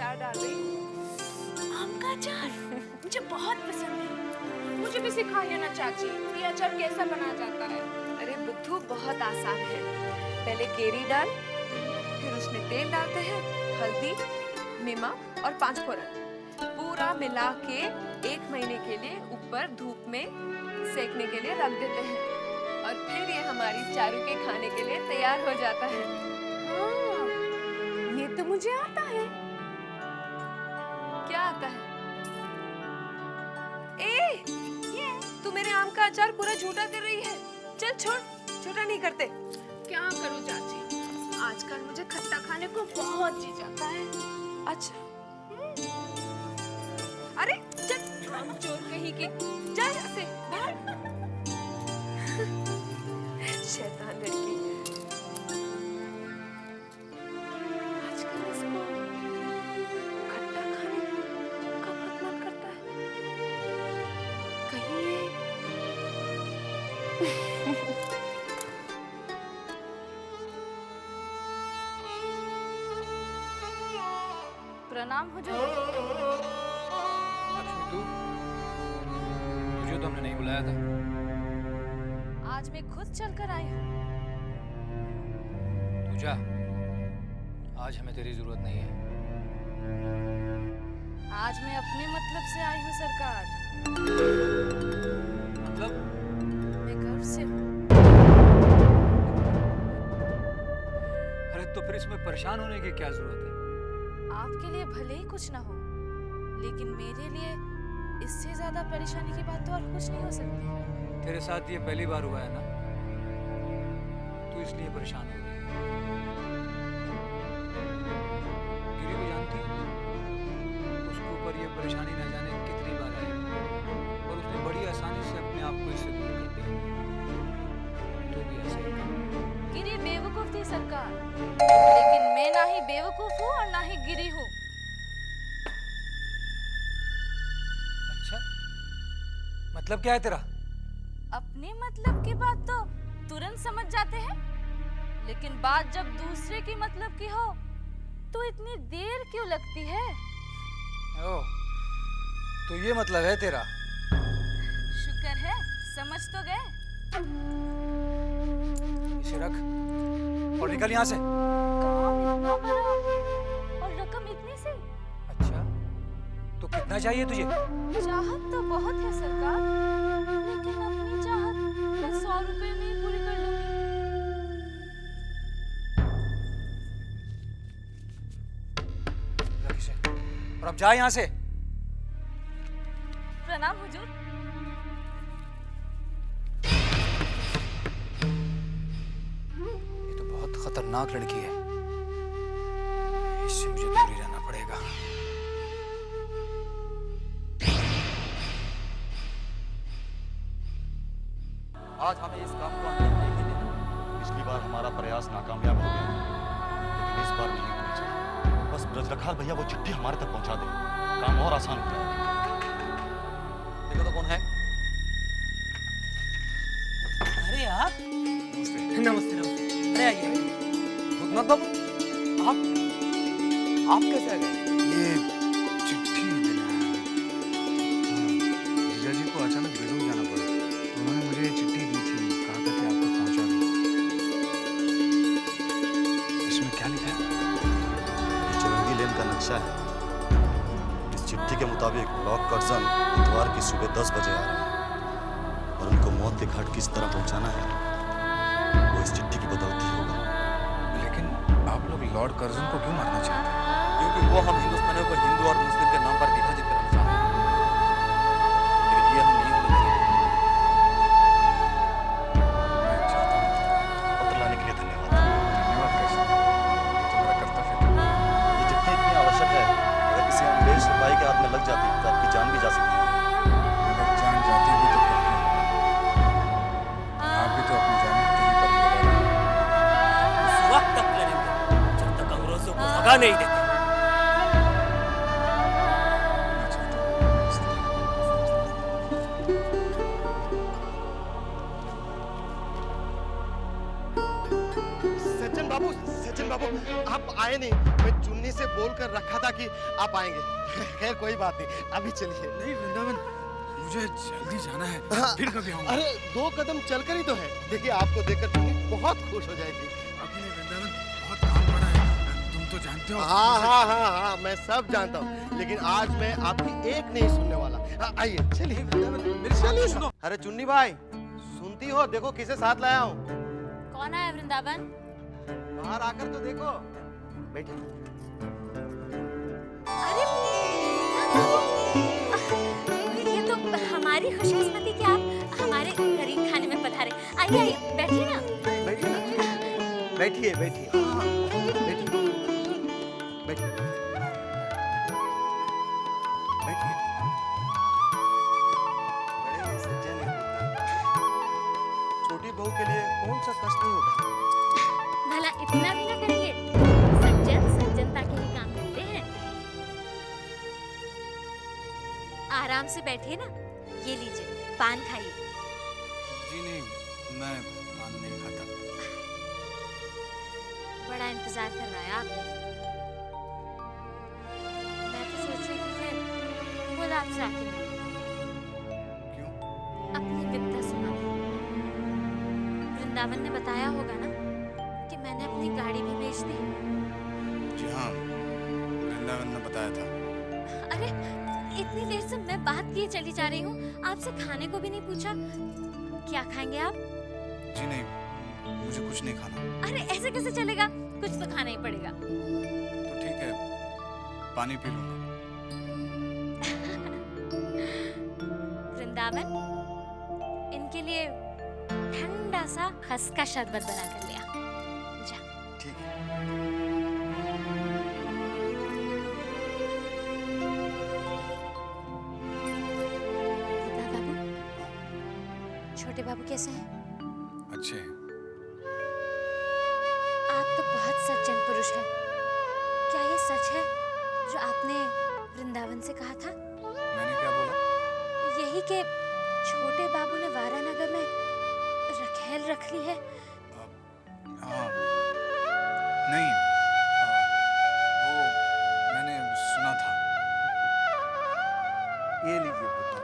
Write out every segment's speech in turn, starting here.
अचार डाल रही हूँ। आम का अचार मुझे बहुत पसंद है। मुझे भी सिखाइए ना चाची, ये अचार कैसा बनाया जाता है। अरे बुद्धू, बहुत आसान है। पहले केरी डाल, फिर उसमें तेल डालते हैं, हल्दी, नमक और 5 फोरन। पूरा मिला के 1 महीने के लिए ऊपर धूप में सेकने के लिए रख देते हैं और फिर ये हमारी चारू के खाने के लिए तैयार हो जाता है। हाँ, ये तो मुझे आता है। क्या आता है? ए, तू मेरे आम का अचार पूरा झूठा कर रही है। चल छोड़, झूठा नहीं करते। क्या करूं चाची, आजकल मुझे खट्टा खाने को बहुत जी जाता है। अच्छा, अरे चल, हम चोर कहीं की, जा यहाँ से बाहर। शैतान लड़की। आजकल इसको खट्टा खाने का बहुत मन करता है। कहीं ये प्रणाम हुजूर। लक्ष्मी, तुझे तो हमने नहीं बुलाया था। आज मैं खुद चलकर आई हूँ। तू जा, आज हमें तेरी जरूरत नहीं है। आज मैं अपने मतलब से आई हूँ सरकार। मतलब? मैं गर्व से हूँ। अरे तो फिर इसमें परेशान होने की क्या जरूरत है? आपके लिए भले ही कुछ ना हो, लेकिन मेरे लिए इससे ज्यादा परेशानी की बात तो और कुछ नहीं हो सकती। तेरे साथ ये पहली बार हुआ है ना, तू इसलिए परेशान हो गई। गिरी भी जानती है, उसके ऊपर ये परेशानी न जाने कितनी बार आई और उसने बड़ी आसानी से अपने आप को इससे दूर कर दिया। तू भी ऐसे ही कर। गिरी बेवकूफ थी सरकार, लेकिन मैं ना ही बेवकूफ हूँ और ना ही गिरी हूँ। अच्छा, मतलब क्या है तेरा? अपने मतलब की बात तो तुरंत समझ जाते हैं, लेकिन बात जब दूसरे की मतलब की हो तो इतनी देर क्यों लगती है? ओ, तो ये मतलब है तेरा? शुक्र है समझ तो गए। इसे रख और निकल यहाँ से। काम इतना बड़ा और रकम इतनी सी। अच्छा, तो कितना चाहिए तुझे? चाहत तो बहुत है सरकार, लेकिन अपनी चाहत मैं 100 रुपए में ही पूरी कर लूंगी। रख इसे और अब जा यहाँ से। प्रणाम हुजूर। ये तो बहुत खतरनाक लड़की है, इससे मुझे दूर ही रहना पड़ेगा। आज हमें इस काम को अंजाम नहीं देना। पिछली बार हमारा प्रयास नाकामयाब हो गया, लेकिन इस बार नहीं होना चाहिए। बस ब्रजरखाल भैया वो चिट्ठी हमारे तक पहुंचा दे, काम और आसान हो जाएगा। देखो तो कौन है? अरे आप नमस्ते नमस्ते। अरे आइए। रुकनाथ बाबू, आप कैसे आ गए? ये चिट्ठी देना है। जीजा जी को अचानक बेलूर जाना पड़ा, तो उन्होंने मुझे ये चिट्ठी दी थी, कहा था कि आपको पहुंचा दूं। इसमें क्या लिखा है? ये चुरंगी लेन का नक्शा है। इस चिट्ठी के मुताबिक लॉर्ड कर्जन बुधवार की सुबह 10 बजे आ रहे हैं और उनको मौत के घाट किस तरह पहुंचाना है वो इस चिट्ठी की बदौलत ही होगा। लेकिन आप लोग लॉर्ड कर्जन को क्यों मारना चाहते हैं? क्योंकि वो हम हिंदुस्तानियों को हिंदू और मुस्लिम के नाम पर विभाजित करना चाहते हैं, लेकिन ये हम नहीं होने देंगे। मैं चाहता हूँ। बतलाने के लिए धन्यवाद। धन्यवाद कैसे? ये तो मेरा कर्तव्य था। ये चिट्ठी इतनी आवश्यक है, अगर किसी अंग्रेज सिपाही के हाथ में लग जाती तो आपकी जान भी जा सकती है। अगर जान जाती भी तो फिर क्या? आप भी तो अपनी जान हथेली पर ही लगा रहे हैं। उस वक्त तक लड़ेंगे जब तक अंग्रेजों को भगा नहीं देते। मैं चाहता हूँ। सज्जन बाबू, सज्जन बाबू आप आए नहीं। मैं चुन्नी से बोलकर रखा था कि आप आएंगे। खैर कोई बात नहीं, अभी चलिए। नहीं वृंदावन, मुझे जल्दी जाना है, हाँ, फिर कभी आऊंगा। अरे 2 कदम चलकर ही तो है। देखिए आपको देखकर चुन्नी बहुत खुश हो जाएगी। अभी नहीं वृंदावन, बहुत काम पड़ा है, तुम तो जानते हो। हाँ, मैं सब जानता हूँ, लेकिन आज मैं आपकी एक नहीं सुनने वाला। आइए चलिए वृंदावन, मेरी बात सुनो। अरे चुन्नी भाई, सुनती हो? देखो किसे साथ लाया हूँ। कौन आया वृंदावन? बाहर आकर तो देखो। बैठिए। अरे ये तो हमारी खुशकिस्मती कि आप हमारे गरीब खाने में पधारे। आइए आइए बैठिए ना। बैठिए ना। बैठिए बैठिए बैठिए बैठिए बैठिए। बड़े ही सज्जन हैं पुत्र। छोटी बहू के लिए कौन सा कष्ट नहीं होता। भला इतना भी ना करेंगे? सज्जन सज्जनता के ही काम करते हैं। आराम से बैठिए ना। ये लीजिए, पान खाइए। जी नहीं, मैं पान नहीं खाता। बड़ा इंतजार कर रहा है आपने। मैं तो सोच रही थी कि खुद आपसे आके मिलूं। क्यों? अपनी विपदा सुनाऊं। वृंदावन ने बताया होगा ना कि मैंने अपनी गाड़ी भी बेच दी। जी हाँ, वृंदावन ने बताया था। अरे इतनी देर से मैं बात किए चली जा रही हूँ, आपसे खाने को भी नहीं पूछा। क्या खाएंगे आप? जी नहीं, मुझे कुछ नहीं खाना। अरे ऐसे कैसे चलेगा, कुछ तो खाना ही पड़ेगा। तो ठीक है, पानी पी लूंगा। वृंदावन, इनके लिए ठंडा सा खस का शरबत बना कर लिया। जा। ठीक है। रुपना बाबू, छोटे बाबू कैसे हैं? अच्छे हैं। आप तो बहुत सज्जन पुरुष हैं। क्या ये सच है जो आपने वृंदावन से कहा था? मैंने क्या बोला? यही कि छोटे बाबू ने वारानगर में रखेल रख ली है। हाँ, नहीं, वो मैंने सुना था। ये लीजिए पुत्र।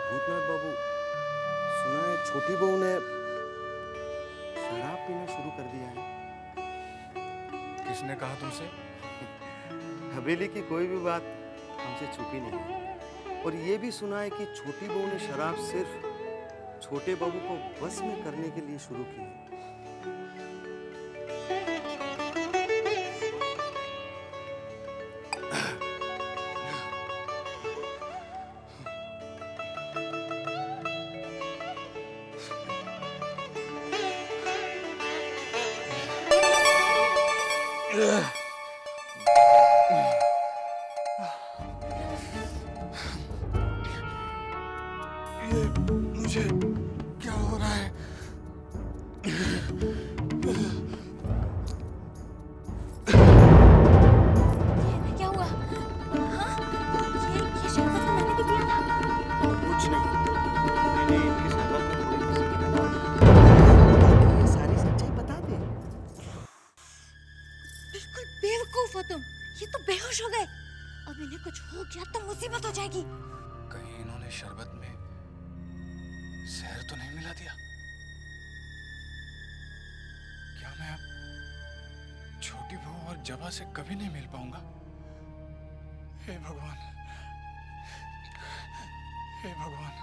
भूतनाथ बाबू, सुना है छोटी बहू ने शराब पीना शुरू कर दिया है। किसने कहा तुमसे? हवेली की कोई भी बात हमसे छुपी नहीं है। और ये भी सुना है कि छोटी बहू ने शराब सिर्फ छोटे बाबू को बस में करने के लिए शुरू की है। ये मुझे क्या हो रहा है? क्या हुआ? हाँ? ये शरबत तो मैंने भी पिया था। कुछ नहीं, मैंने इनके शरबत में थोड़ी सी मिला ताकि ये सारी सच्चाई बता दे। बिल्कुल बेवकूफ हो तुम। ये तो बेहोश हो गए। अब इन्हें कुछ हो गया तो मुसीबत हो जाएगी। कहीं इन्होंने शरबत में जहर तो नहीं मिला दिया? क्या मैं अब छोटी बहू और जबा से कभी नहीं मिल पाऊंगा? हे भगवान, हे भगवान,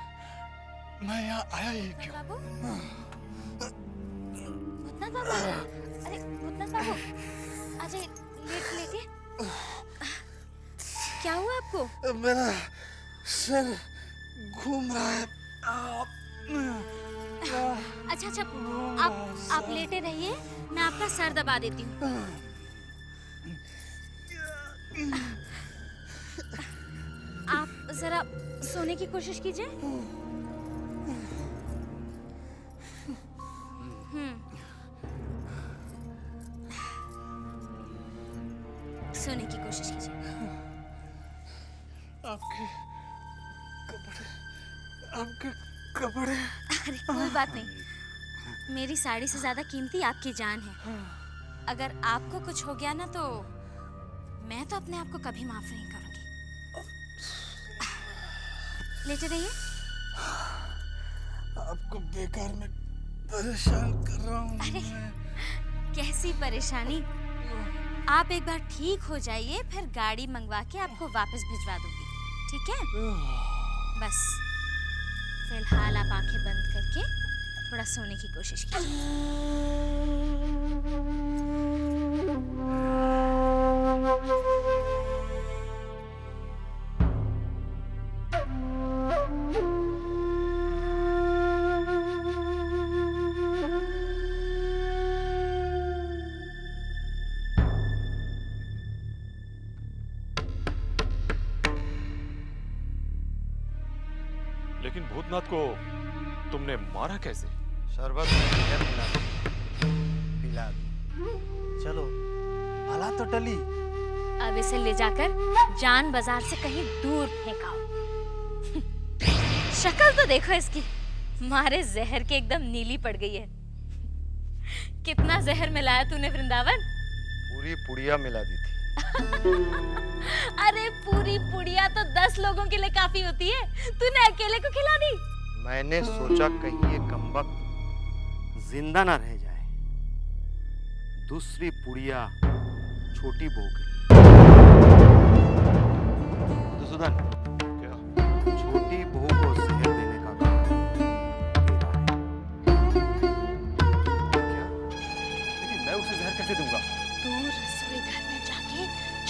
मैं यहाँ आया ही क्यों? बाबू, भूतनाथ बाबू, अरे भूतनाथ बाबू, आजा लेटिए। क्या हुआ आपको? मेरा सर घूम रहा है। अच्छा, आप लेटे रहिए, मैं आपका सर दबा देती हूँ। आप जरा सोने की कोशिश कीजिए। सोने की कोशिश कीजिए। आपके कपड़े अरे कोई बात नहीं, मेरी साड़ी से ज्यादा कीमती आपकी जान है। अगर आपको कुछ हो गया ना तो मैं तो अपने आप को कभी माफ नहीं करूंगी। लेटे रहिए। आपको बेकार में परेशान कर रहा हूँ। अरे कैसी परेशानी, आप एक बार ठीक हो जाइए, फिर गाड़ी मंगवा के आपको वापस भिजवा दूंगी, ठीक है? बस फिलहाल आप आंखें बंद करके थोड़ा सोने की कोशिश कीजिए। लेकिन भूतनाथ को तुमने मारा कैसे? शरबत में जहर मिला पिला दी। चलो भला तो टली। अब इसे ले जाकर जान बाजार से कहीं दूर फेंकाओ। शक्ल तो देखो इसकी, मारे जहर के एकदम नीली पड़ गई है। कितना जहर मिलाया तूने वृंदावन? पूरी पुड़िया मिला दी थी। अरे पूरी पुड़िया तो 10 लोगों के लिए काफी होती है, तूने अकेले को खिला दी। मैंने सोचा कहीं ये कमबख्त जिंदा ना रह जाए। दूसरी पुड़िया छोटी बहू के लिए। मधुसूदन, क्या? छोटी बहू को जहर देने का काम तेरा है। क्या? लेकिन मैं उसे जहर कैसे दूंगा? तू रसोई घर में जाके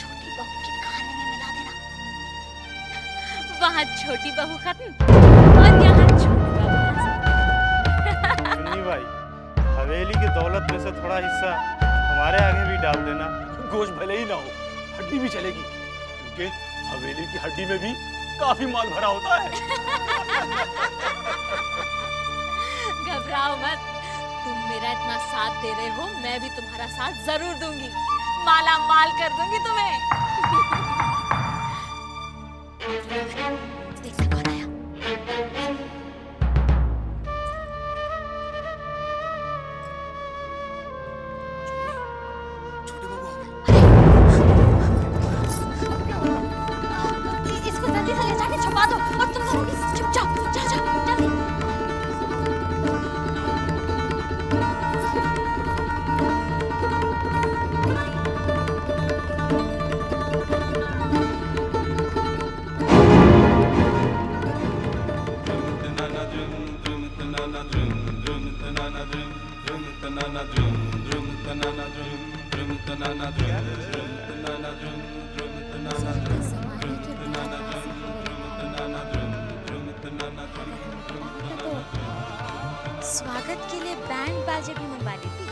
छोटी बहू के खाने में मिला देना। वहाँ छोटी बहू खत्म और यहाँ छोटी बहू हाजिर। सुन्नी भाई, हवेली की दौलत में से थोड़ा हिस्सा हमारे आगे भी डाल देना। गोश्त भले ही ना हो, हड्डी भी चलेगी, क्योंकि हवेली की हड्डी में भी काफी माल भरा होता है। घबराओ मत, तुम मेरा इतना साथ दे रहे हो, मैं भी तुम्हारा साथ जरूर दूंगी, माला माल कर दूंगी तुम्हें। देखना कौन आया? छोटे बहू आ गए। इसको जल्दी से ले जाके छुपा दो और तुम लोग चुप जाओ, जाओ जाओ जल्दी। स्वागत के लिए बैंड बाजे भी मंगवा लेती।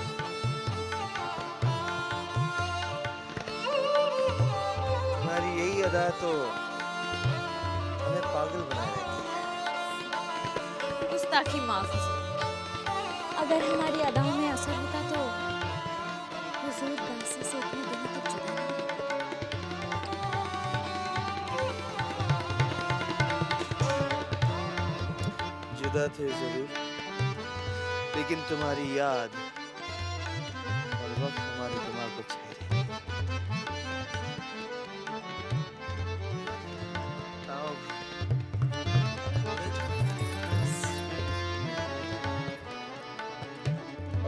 तुम्हारी यही अदा तो हमें पागल बना रही थी। गुस्ताखी माफ। अगर हमारी अदाओं में असर होता तो हुजूर काशी से इतने दिनों तक जुदा नहीं रहते। जुदा थे जरूर, लेकिन तुम्हारी याद हर वक्त हमारे दिमाग को छाई रहती है। आओ।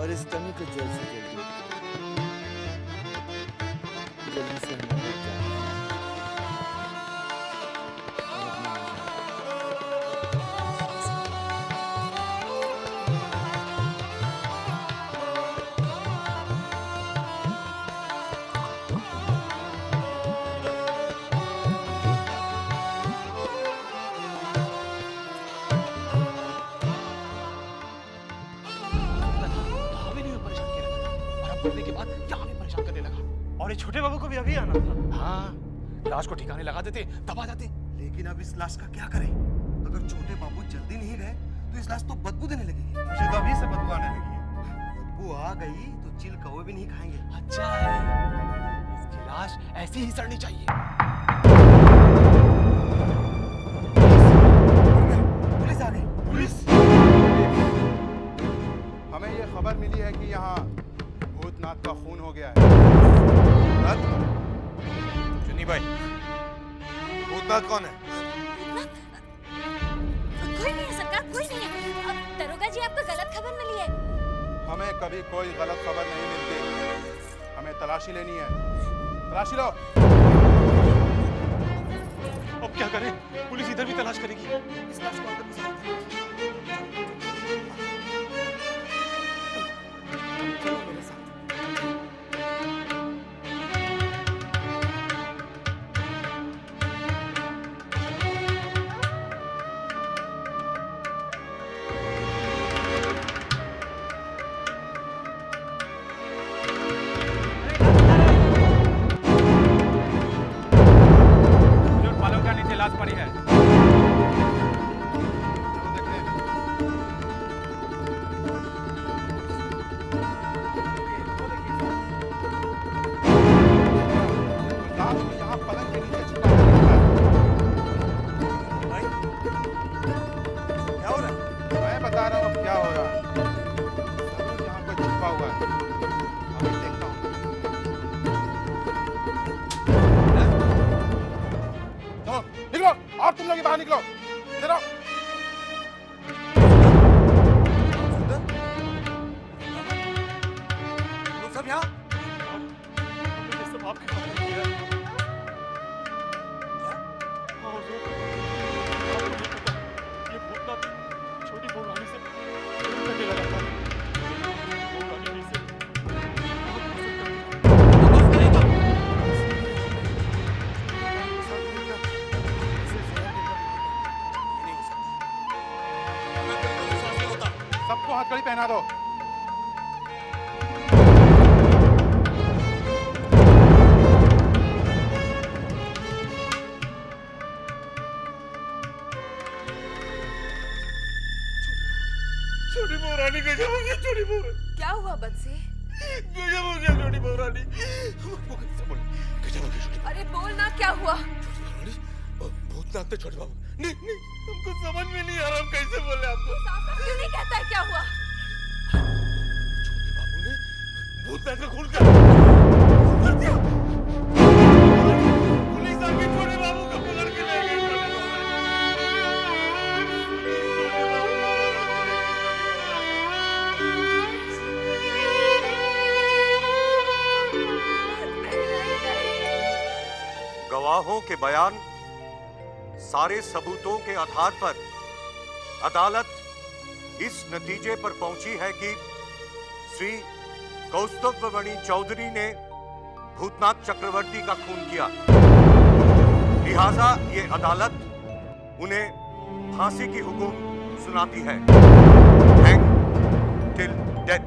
और इस कमी को जल्द से जल्दी से हमें मिल जाए। और अपना पढ़ने के बाद यहाँ भी परेशान करने लगा। और ये छोटे बाबू को भी अभी आना था। हाँ, लाश को ठिकाने लगा देते, दबा जाते। लेकिन अब इस लाश का क्या करें? अगर छोटे बाबू जल्दी नहीं गए तो इस लाश तो बदबू देने लगेगी। मुझे तो अभी से बदबू आने लगी है। बदबू आ गई तो चिल कौवे भी नहीं खाएंगे। अच्छा है, इसकी लाश ऐसी ही सड़नी चाहिए। पुलिस आ गई। पुलिस? खबर मिली है कि यहाँ भूतनाथ का खून हो गया है। चुन्नी भाई, भूतनाथ कौन है? कोई नहीं है सरकार, कोई नहीं है। अब दरोगा जी आपको गलत खबर मिली है। हमें कभी कोई गलत खबर नहीं मिलती। हमें तलाशी लेनी है। तलाशी लो। अब क्या करें? पुलिस इधर भी तलाश करेगी। इस लाश को अंदर घुसा दो। चलो मेरे साथ। पालों का नीचे लाश पड़ी है। चलो देखते हैं। लाश को यहाँ पलंग के नीचे छुपा कर रखा है। भाई, क्या हो रहा है? मैं बता रहा हूँ अब क्या हो रहा है। जरूर यहाँ कोई छुपा हुआ है। अभी देखता हूँ। चलो निकलो, और तुम लोग बाहर निकलो। इधर आओ। लोग सब यहाँ? हमने ये सब आपके सामने किया है। हाँ हुजूर, आपको नहीं पता, ये भूतनाथ छोटी बहू रानी से प्रेम करने लगा था। बहू रानी भी इसे बहुत पसंद करती थी। सबको हथकड़ी पहना दो। छोटी बहू रानी गजब हो गया। छोटी बहू क्या हुआ बंसी? गजब हो गया। छोटी बहू रानी वो कैसे बोले? गजब हो गया छोटी अरे बोल ना, क्या हुआ? बहू रानी। भूतनाथ तो छोटे बाबू। नहीं नहीं, हमको समझ में नहीं आ रहा, हम कैसे बोले आपको। साफ क्यों नहीं कहता है क्या हुआ? छोटे बाबू ने भूतनाथ का खून कर दिया। पुलिस आके छोटे बाबू को पकड़ के ले गई। छोटे बाबू गवाहों के बयान, सारे सबूतों के आधार पर अदालत इस नतीजे पर पहुंची है कि श्री कौस्तुभमणि चौधरी ने भूतनाथ चक्रवर्ती का खून किया। लिहाजा ये अदालत उन्हें फांसी की हुक्म सुनाती है। Hang till death.